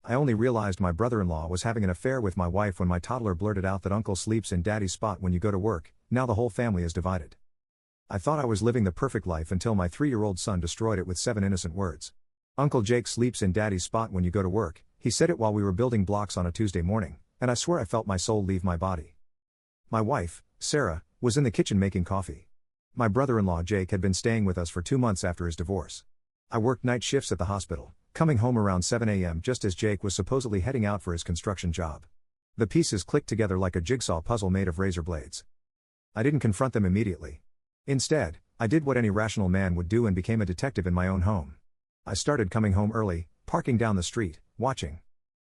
I only realized my brother-in-law was having an affair with my wife when my toddler blurted out that uncle sleeps in daddy's spot when you go to work. Now the whole family is divided. I thought I was living the perfect life until my 3-year-old son destroyed it with 7 innocent words. Uncle Jake sleeps in daddy's spot when you go to work. He said it while we were building blocks on a Tuesday morning, and I swear I felt my soul leave my body. My wife, Sarah, was in the kitchen making coffee. My brother-in-law Jake had been staying with us for 2 months after his divorce. I worked night shifts at the hospital, coming home around 7 a.m. just as Jake was supposedly heading out for his construction job. The pieces clicked together like a jigsaw puzzle made of razor blades. I didn't confront them immediately. Instead, I did what any rational man would do and became a detective in my own home. I started coming home early, parking down the street, watching.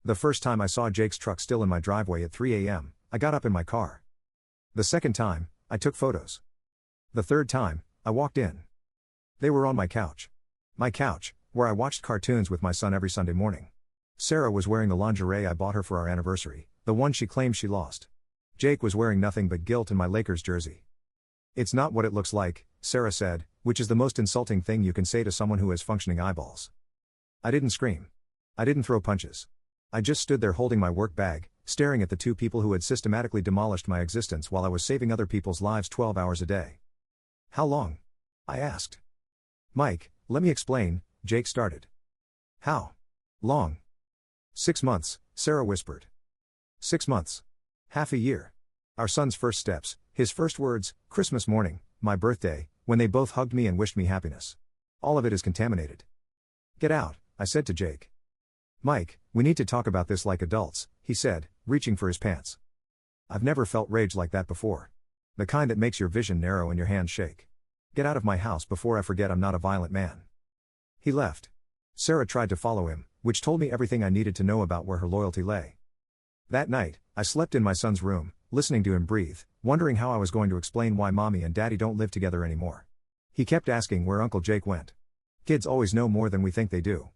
The first time I saw Jake's truck still in my driveway at 3 a.m., I got up in my car. The second time, I took photos. The third time, I walked in. They were on my couch. My couch, where I watched cartoons with my son every Sunday morning. Sarah was wearing the lingerie I bought her for our anniversary, the one she claimed she lost. Jake was wearing nothing but guilt and my Lakers jersey. "It's not what it looks like," Sarah said, which is the most insulting thing you can say to someone who has functioning eyeballs. I didn't scream. I didn't throw punches. I just stood there holding my work bag, staring at the two people who had systematically demolished my existence while I was saving other people's lives 12 hours a day. "How long?" I asked. "Mike, let me explain," Jake started. "How long?" "6 months, Sarah whispered. 6 months. Half a year. Our son's first steps, his first words, Christmas morning, my birthday, when they both hugged me and wished me happiness. All of it is contaminated." "Get out," I said to Jake. "Mike, we need to talk about this like adults," he said, reaching for his pants. I've never felt rage like that before. The kind that makes your vision narrow and your hands shake. "Get out of my house before I forget I'm not a violent man." He left. Sarah tried to follow him, which told me everything I needed to know about where her loyalty lay. That night, I slept in my son's room, listening to him breathe, wondering how I was going to explain why mommy and daddy don't live together anymore. He kept asking where Uncle Jake went. Kids always know more than we think they do.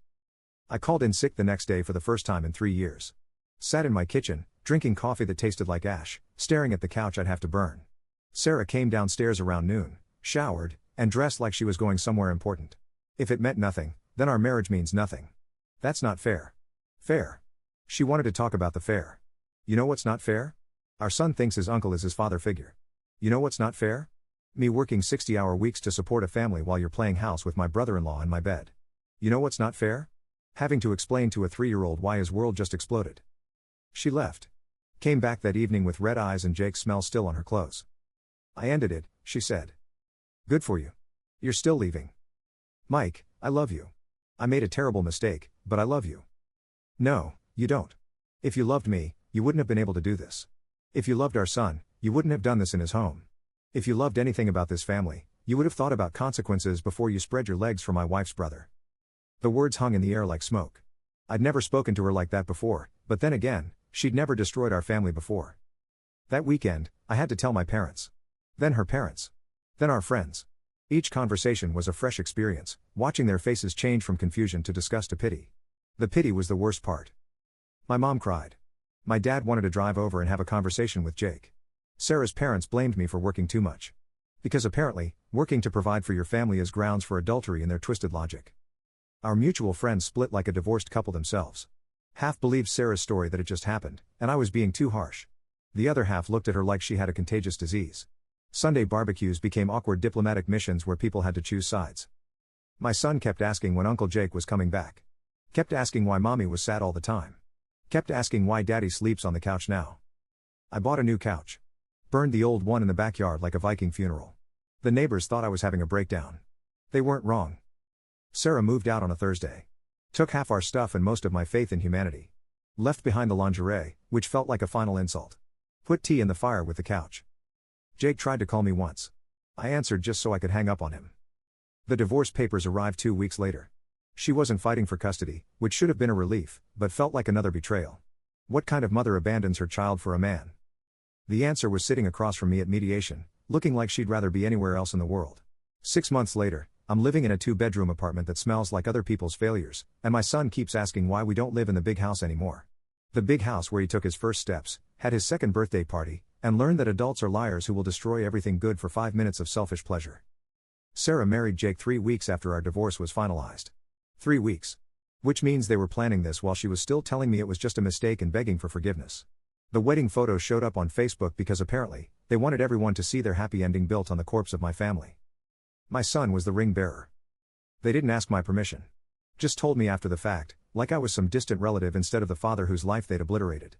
I called in sick the next day for the first time in 3 years. Sat in my kitchen, drinking coffee that tasted like ash, staring at the couch I'd have to burn. Sarah came downstairs around noon, showered, and dressed like she was going somewhere important. If it meant nothing, then our marriage means nothing. That's not fair. Fair. She wanted to talk about the fair. You know what's not fair? Our son thinks his uncle is his father figure. You know what's not fair? Me working 60-hour weeks to support a family while you're playing house with my brother-in-law in my bed. You know what's not fair? Having to explain to a 3-year-old why his world just exploded. She left. Came back that evening with red eyes and Jake's smell still on her clothes. "I ended it," she said. "Good for you. You're still leaving." "Mike, I love you. I made a terrible mistake, but I love you." "No, you don't. If you loved me, you wouldn't have been able to do this. If you loved our son, you wouldn't have done this in his home. If you loved anything about this family, you would have thought about consequences before you spread your legs for my wife's brother." The words hung in the air like smoke. I'd never spoken to her like that before, but then again, she'd never destroyed our family before. That weekend, I had to tell my parents. Then her parents. Then our friends. Each conversation was a fresh experience, watching their faces change from confusion to disgust to pity. The pity was the worst part. My mom cried. My dad wanted to drive over and have a conversation with Jake. Sarah's parents blamed me for working too much. Because apparently, working to provide for your family is grounds for adultery in their twisted logic. Our mutual friends split like a divorced couple themselves. Half believed Sarah's story that it just happened, and I was being too harsh. The other half looked at her like she had a contagious disease. Sunday barbecues became awkward diplomatic missions where people had to choose sides. My son kept asking when Uncle Jake was coming back. Kept asking why mommy was sad all the time. Kept asking why daddy sleeps on the couch now. I bought a new couch. Burned the old one in the backyard like a Viking funeral. The neighbors thought I was having a breakdown. They weren't wrong. Sarah moved out on a Thursday. Took half our stuff and most of my faith in humanity. Left behind the lingerie, which felt like a final insult. Put tea in the fire with the couch. Jake tried to call me once. I answered just so I could hang up on him. The divorce papers arrived 2 weeks later. She wasn't fighting for custody, which should have been a relief, but felt like another betrayal. What kind of mother abandons her child for a man? The answer was sitting across from me at mediation, looking like she'd rather be anywhere else in the world. 6 months later, I'm living in a 2-bedroom apartment that smells like other people's failures, and my son keeps asking why we don't live in the big house anymore. The big house where he took his first steps, had his second birthday party, and learned that adults are liars who will destroy everything good for 5 minutes of selfish pleasure. Sarah married Jake 3 weeks after our divorce was finalized. 3 weeks. Which means they were planning this while she was still telling me it was just a mistake and begging for forgiveness. The wedding photos showed up on Facebook because apparently, they wanted everyone to see their happy ending built on the corpse of my family. My son was the ring bearer. They didn't ask my permission. Just told me after the fact, like I was some distant relative instead of the father whose life they'd obliterated.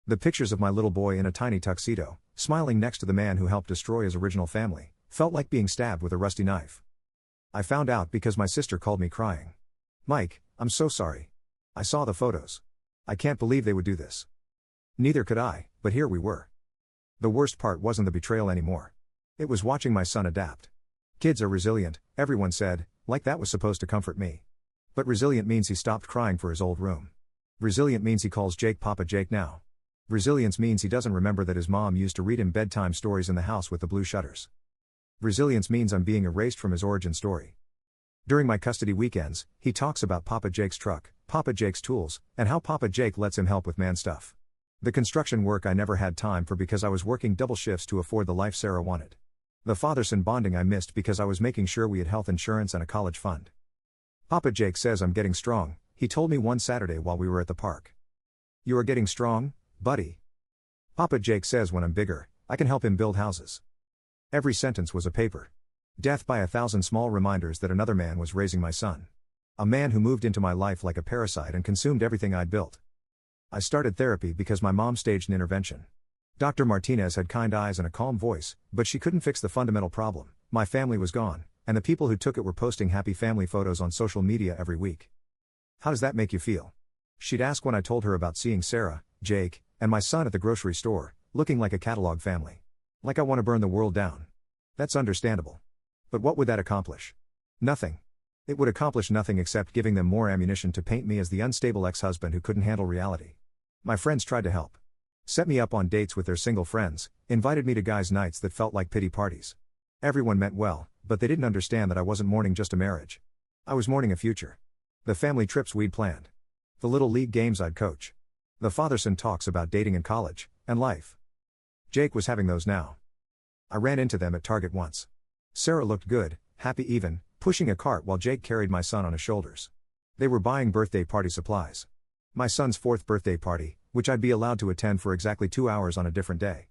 The pictures of my little boy in a tiny tuxedo, smiling next to the man who helped destroy his original family, felt like being stabbed with a rusty knife. I found out because my sister called me crying. "Mike, I'm so sorry. I saw the photos. I can't believe they would do this." Neither could I, but here we were. The worst part wasn't the betrayal anymore. It was watching my son adapt. Kids are resilient, everyone said, like that was supposed to comfort me. But resilient means he stopped crying for his old room. Resilient means he calls Jake Papa Jake now. Resilience means he doesn't remember that his mom used to read him bedtime stories in the house with the blue shutters. Resilience means I'm being erased from his origin story. During my custody weekends, he talks about Papa Jake's truck, Papa Jake's tools, and how Papa Jake lets him help with man stuff. The construction work I never had time for because I was working double shifts to afford the life Sarah wanted. The father-son bonding I missed because I was making sure we had health insurance and a college fund. Papa Jake says I'm getting strong, he told me one Saturday while we were at the park. "You are getting strong, buddy." Papa Jake says when I'm bigger, I can help him build houses. Every sentence was a paper. Death by 1,000 small reminders that another man was raising my son. A man who moved into my life like a parasite and consumed everything I'd built. I started therapy because my mom staged an intervention. Dr. Martinez had kind eyes and a calm voice, but she couldn't fix the fundamental problem. My family was gone, and the people who took it were posting happy family photos on social media every week. "How does that make you feel?" she'd ask when I told her about seeing Sarah, Jake, and my son at the grocery store, looking like a catalog family. Like I want to burn the world down. That's understandable. But what would that accomplish? Nothing. It would accomplish nothing except giving them more ammunition to paint me as the unstable ex-husband who couldn't handle reality. My friends tried to help. Set me up on dates with their single friends, invited me to guys' nights that felt like pity parties. Everyone meant well, but they didn't understand that I wasn't mourning just a marriage. I was mourning a future. The family trips we'd planned. The little league games I'd coach. The father-son talks about dating in college, and life. Jake was having those now. I ran into them at Target once. Sarah looked good, happy even, pushing a cart while Jake carried my son on his shoulders. They were buying birthday party supplies. My son's 4th birthday party, which I'd be allowed to attend for exactly 2 hours on a different day.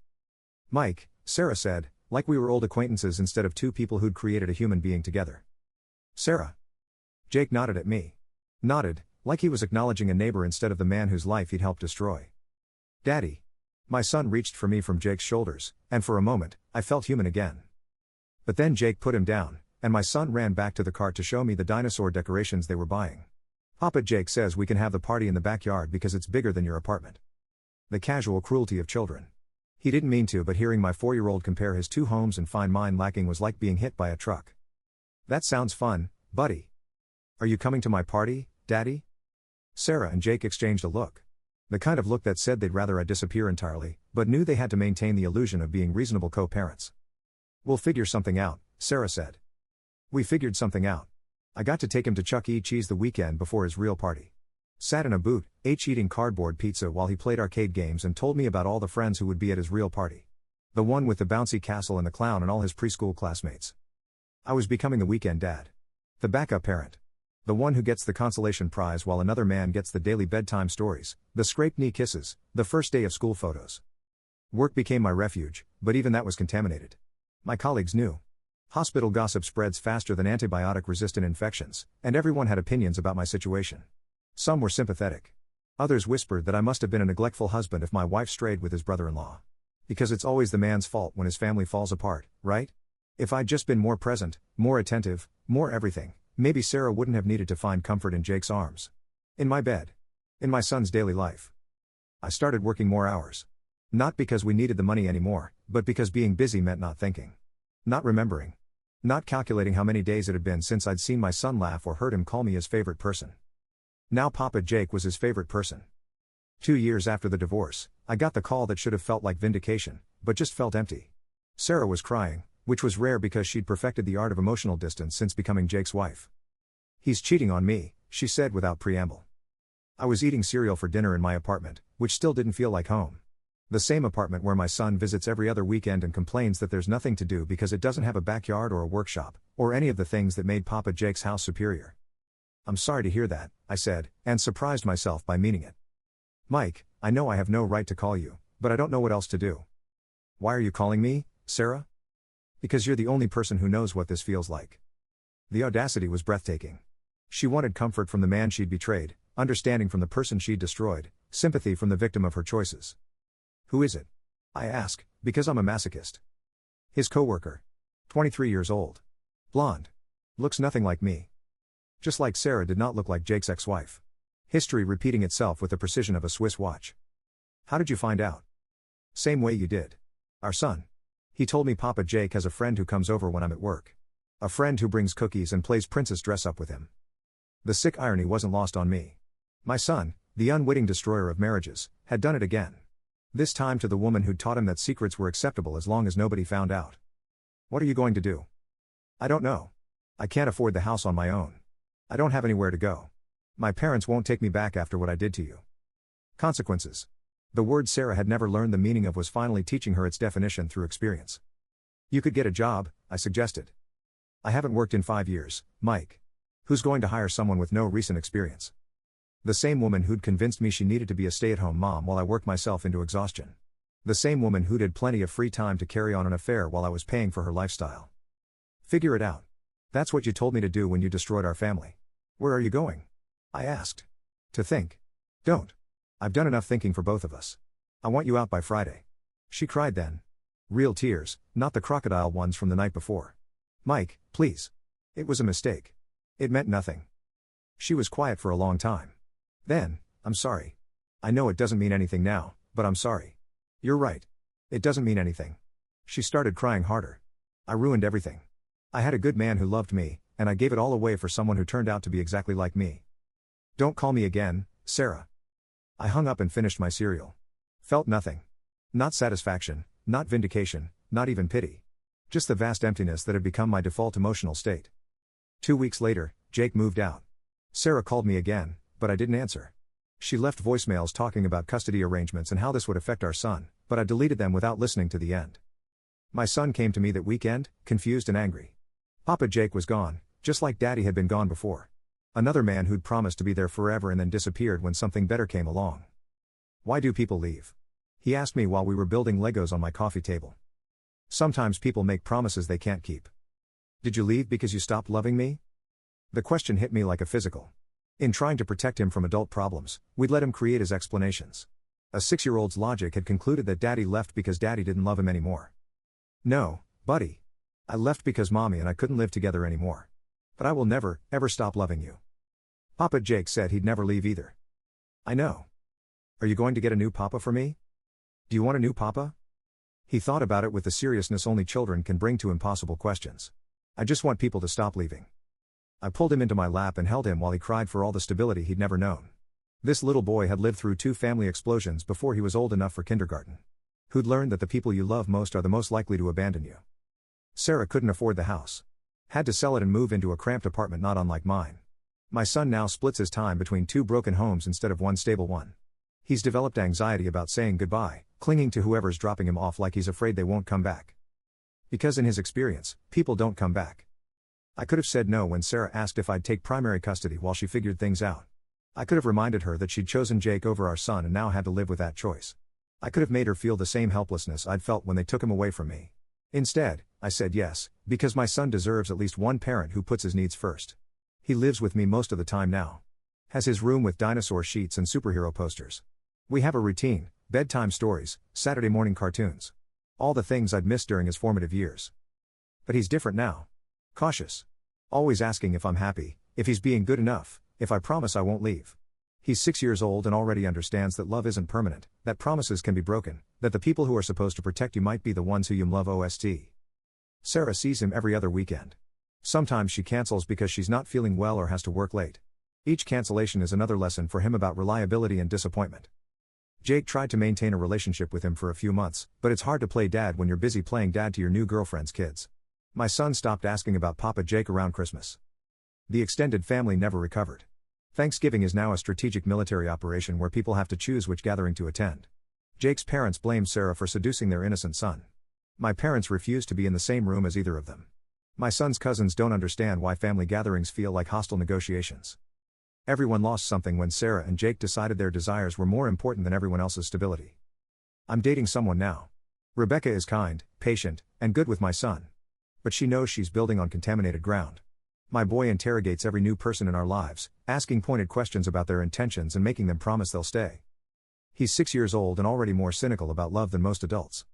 "Mike," Sarah said, like we were old acquaintances instead of two people who'd created a human being together. "Sarah." Jake nodded at me. Nodded, like he was acknowledging a neighbor instead of the man whose life he'd helped destroy. "Daddy." My son reached for me from Jake's shoulders, and for a moment, I felt human again. But then Jake put him down, and my son ran back to the cart to show me the dinosaur decorations they were buying. "Papa Jake says we can have the party in the backyard because it's bigger than your apartment." The casual cruelty of children. He didn't mean to, but hearing my 4-year-old compare his 2 homes and find mine lacking was like being hit by a truck. "That sounds fun, buddy. Are you coming to my party, Daddy?" Sarah and Jake exchanged a look. The kind of look that said they'd rather I disappear entirely, but knew they had to maintain the illusion of being reasonable co-parents. "We'll figure something out," Sarah said. We figured something out. I got to take him to Chuck E. Cheese the weekend before his real party. Sat in a booth, eating cardboard pizza while he played arcade games and told me about all the friends who would be at his real party. The one with the bouncy castle and the clown and all his preschool classmates. I was becoming the weekend dad. The backup parent. The one who gets the consolation prize while another man gets the daily bedtime stories, the scraped knee kisses, the first day of school photos. Work became my refuge, but even that was contaminated. My colleagues knew. Hospital gossip spreads faster than antibiotic-resistant infections, and everyone had opinions about my situation. Some were sympathetic. Others whispered that I must have been a neglectful husband if my wife strayed with his brother-in-law. Because it's always the man's fault when his family falls apart, right? If I'd just been more present, more attentive, more everything, maybe Sarah wouldn't have needed to find comfort in Jake's arms. In my bed. In my son's daily life. I started working more hours. Not because we needed the money anymore, but because being busy meant not thinking. Not remembering. Not calculating how many days it had been since I'd seen my son laugh or heard him call me his favorite person. Now Papa Jake was his favorite person. 2 years after the divorce, I got the call that should have felt like vindication, but just felt empty. Sarah was crying, which was rare because she'd perfected the art of emotional distance since becoming Jake's wife. "He's cheating on me," she said without preamble. I was eating cereal for dinner in my apartment, which still didn't feel like home. The same apartment where my son visits every other weekend and complains that there's nothing to do because it doesn't have a backyard or a workshop, or any of the things that made Papa Jake's house superior. I'm sorry to hear that, I said, and surprised myself by meaning it. Mike, I know I have no right to call you, but I don't know what else to do. Why are you calling me, Sarah? Because you're the only person who knows what this feels like. The audacity was breathtaking. She wanted comfort from the man she'd betrayed, understanding from the person she'd destroyed, sympathy from the victim of her choices. Who is it? I ask, because I'm a masochist. His coworker. 23 years old. Blonde. Looks nothing like me. Just like Sarah did not look like Jake's ex-wife. History repeating itself with the precision of a Swiss watch. How did you find out? Same way you did. Our son. He told me Papa Jake has a friend who comes over when I'm at work. A friend who brings cookies and plays princess dress up with him. The sick irony wasn't lost on me. My son, the unwitting destroyer of marriages, had done it again. This time to the woman who'd taught him that secrets were acceptable as long as nobody found out. What are you going to do? I don't know. I can't afford the house on my own. I don't have anywhere to go. My parents won't take me back after what I did to you. Consequences. The word Sarah had never learned the meaning of was finally teaching her its definition through experience. You could get a job, I suggested. I haven't worked in 5 years, Mike. Who's going to hire someone with no recent experience? The same woman who'd convinced me she needed to be a stay-at-home mom while I worked myself into exhaustion. The same woman who'd had plenty of free time to carry on an affair while I was paying for her lifestyle. Figure it out. That's what you told me to do when you destroyed our family. Where are you going? I asked. To think. Don't. I've done enough thinking for both of us. I want you out by Friday. She cried then. Real tears, not the crocodile ones from the night before. Mike, please. It was a mistake. It meant nothing. She was quiet for a long time. Then, I'm sorry. I know it doesn't mean anything now, but I'm sorry. You're right. It doesn't mean anything. She started crying harder. I ruined everything. I had a good man who loved me, and I gave it all away for someone who turned out to be exactly like me. Don't call me again, Sarah. I hung up and finished my cereal. Felt nothing. Not satisfaction, not vindication, not even pity. Just the vast emptiness that had become my default emotional state. 2 weeks later, Jake moved out. Sarah called me again, but I didn't answer. She left voicemails talking about custody arrangements and how this would affect our son, but I deleted them without listening to the end. My son came to me that weekend, confused and angry. Papa Jake was gone, just like Daddy had been gone before. Another man who'd promised to be there forever and then disappeared when something better came along. Why do people leave? He asked me while we were building Legos on my coffee table. Sometimes people make promises they can't keep. Did you leave because you stopped loving me? The question hit me like a physical. In trying to protect him from adult problems, we'd let him create his explanations. A 6-year-old's logic had concluded that Daddy left because Daddy didn't love him anymore. No, buddy. I left because Mommy and I couldn't live together anymore. But I will never, ever stop loving you. Papa Jake said he'd never leave either. I know. Are you going to get a new papa for me? Do you want a new papa? He thought about it with the seriousness only children can bring to impossible questions. I just want people to stop leaving. I pulled him into my lap and held him while he cried for all the stability he'd never known. This little boy had lived through 2 family explosions before he was old enough for kindergarten. Who'd learned that the people you love most are the most likely to abandon you. Sarah couldn't afford the house. Had to sell it and move into a cramped apartment not unlike mine. My son now splits his time between 2 broken homes instead of one stable one. He's developed anxiety about saying goodbye, clinging to whoever's dropping him off like he's afraid they won't come back. Because in his experience, people don't come back. I could have said no when Sarah asked if I'd take primary custody while she figured things out. I could have reminded her that she'd chosen Jake over our son and now had to live with that choice. I could have made her feel the same helplessness I'd felt when they took him away from me. Instead, I said yes, because my son deserves at least one parent who puts his needs first. He lives with me most of the time now. Has his room with dinosaur sheets and superhero posters. We have a routine, bedtime stories, Saturday morning cartoons. All the things I'd missed during his formative years. But he's different now. Cautious. Always asking if I'm happy, if he's being good enough, if I promise I won't leave. He's 6 years old and already understands that love isn't permanent, that promises can be broken, that the people who are supposed to protect you might be the ones who you love OST. Sarah sees him every other weekend. Sometimes she cancels because she's not feeling well or has to work late. Each cancellation is another lesson for him about reliability and disappointment. Jake tried to maintain a relationship with him for a few months, but it's hard to play dad when you're busy playing dad to your new girlfriend's kids. My son stopped asking about Papa Jake around Christmas. The extended family never recovered. Thanksgiving is now a strategic military operation where people have to choose which gathering to attend. Jake's parents blame Sarah for seducing their innocent son. My parents refuse to be in the same room as either of them. My son's cousins don't understand why family gatherings feel like hostile negotiations. Everyone lost something when Sarah and Jake decided their desires were more important than everyone else's stability. I'm dating someone now. Rebecca is kind, patient, and good with my son. But she knows she's building on contaminated ground. My boy interrogates every new person in our lives, asking pointed questions about their intentions and making them promise they'll stay. He's 6 years old and already more cynical about love than most adults.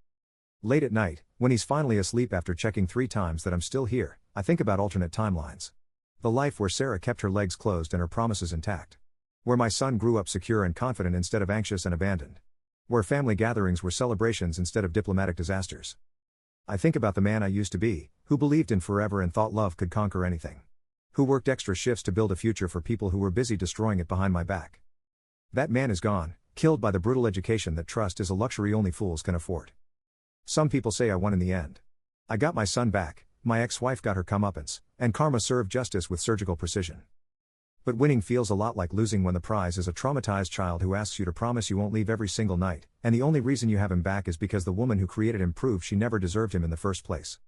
Late at night, when he's finally asleep after checking 3 times that I'm still here, I think about alternate timelines. The life where Sarah kept her legs closed and her promises intact. Where my son grew up secure and confident instead of anxious and abandoned. Where family gatherings were celebrations instead of diplomatic disasters. I think about the man I used to be, who believed in forever and thought love could conquer anything. Who worked extra shifts to build a future for people who were busy destroying it behind my back. That man is gone, killed by the brutal education that trust is a luxury only fools can afford. Some people say I won in the end. I got my son back, my ex-wife got her comeuppance, and karma served justice with surgical precision. But winning feels a lot like losing when the prize is a traumatized child who asks you to promise you won't leave every single night, and the only reason you have him back is because the woman who created him proved she never deserved him in the first place.